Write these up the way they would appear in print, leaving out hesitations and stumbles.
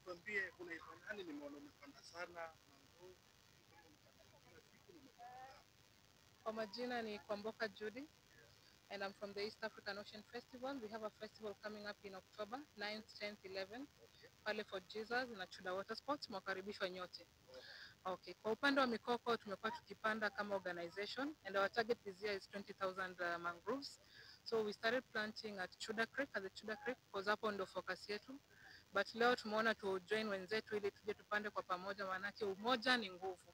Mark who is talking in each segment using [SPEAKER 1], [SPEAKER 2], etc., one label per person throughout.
[SPEAKER 1] tuambie unaifanya nani, nimeona umepanda sana mango kila siku na umepanda.
[SPEAKER 2] Kwa majina ni Kwamboka Judy and I'm from the East African Ocean Festival. We have a festival coming up in October 9th, 10th, 11th pale for Jesus na Chuda Water Sports. Mwakaribishwa nyote. Okay, kwa upande wa mikoko tumekuwa tukipanda kama organization and our target this year is 20,000 mangroves. So we started planting at Chuda Creek, at the Chuda Creek, because hapo ndo focus yetu. But leo tumeona tu join wenzetu ili tuje tupande kwa pamoja, manake umoja ni nguvu.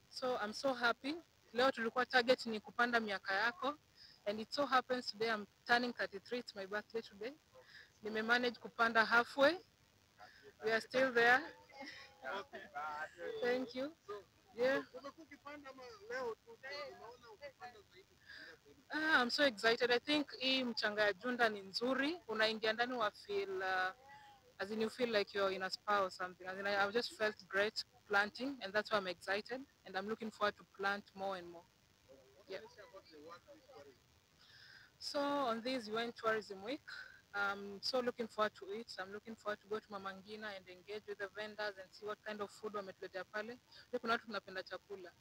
[SPEAKER 2] So I'm so happy. Leo tulikuwa target ni kupanda miaka yako and it so happens today I'm turning 33, it's my birthday today. Nime manage kupanda halfway. We are still there. Thank you. Yeah. I'm so excited. I think hii mchanga ya Junda ni nzuri. Unaingia ndani wa feel as in you feel like you're in a spa or something. As in I've just felt great planting and that's why I'm excited and I'm looking forward to plant more and more. Yeah. So on this UN Tourism Week, I'm so looking forward to it. I'm looking forward to go to Mama Ngina and engage with the vendors and see what kind of food wametuletea pale. Kuna watu tunapenda chakula.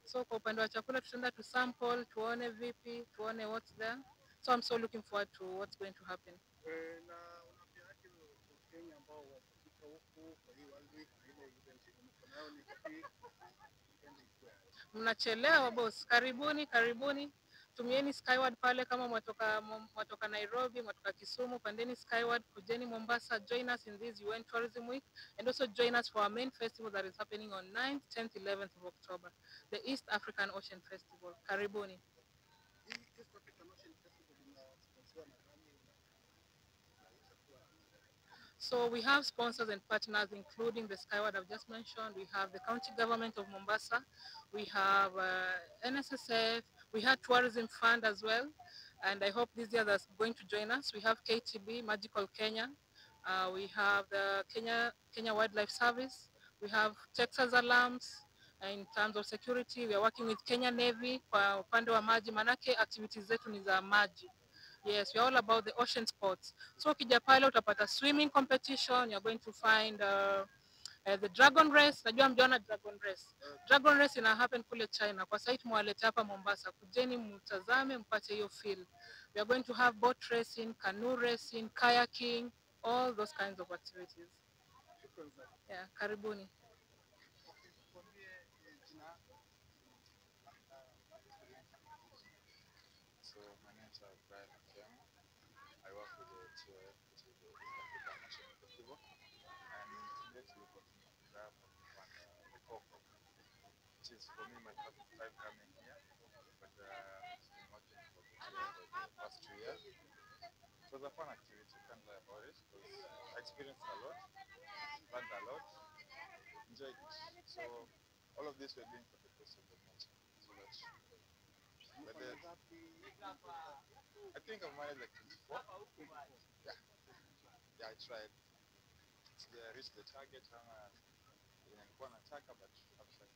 [SPEAKER 2] So kwa upande wa chakula tutaenda to sample, tuone vipi, tuone what's there. So I'm so looking forward to what's going to happen.
[SPEAKER 1] Na unaambiaje Wakenya ambao wamefika huku kwa hii World Week na ile event mnayo ni kipi?
[SPEAKER 2] Mnachelewa boss. Karibuni, karibuni. Tumieni Skyward pale kama mwatoka Nairobi, mwatoka Kisumu, pandeni Skyward, kujeni Mombasa, join us in this UN Tourism Week and also join us for our main festival that is happening on 9th, 10th, 11th of October, the East African Ocean Festival. Karibuni.
[SPEAKER 1] East African Ocean Festival inasponsor na nani?
[SPEAKER 2] So we have sponsors and partners including the Skyward I've just mentioned. We have the county government of Mombasa. We have NSSF. We have Tourism Fund as well. And I hope this year they're going to join us. We have KTB, Magical Kenya. We have the Kenya Wildlife Service. We have Texas Alarms. In terms of security, we are working with Kenya Navy kwa upande wa maji, manake activities zetu ni za maji. Yes, we're all about the ocean sports. So ukija pale utapata swimming competition, you're going to find the dragon race. Najua mjaona dragon race. Dragon race ina happen kule China. Kwa sasa tumewaleta hapa Mombasa. Kujeni mtazame mpate hiyo feel. We are going to have boat racing, canoe racing, kayaking, all those kinds of activities. Yeah, karibuni.
[SPEAKER 3] So my name is Brian Akem. I work with the TOF, which is the East African Ocean Festival, and today we're going to grab the coco, which is for me my first time coming here, but I've been working for the TOF for the past 2 years. It was a fun activity, can't lie about it, because I experienced a lot, learned a lot, enjoyed it. So all of this we're doing for the grace of the nature. So that's but I think I've managed like 24. Yeah, I tried. I reached the target. I didn't want to attack, but I've tried.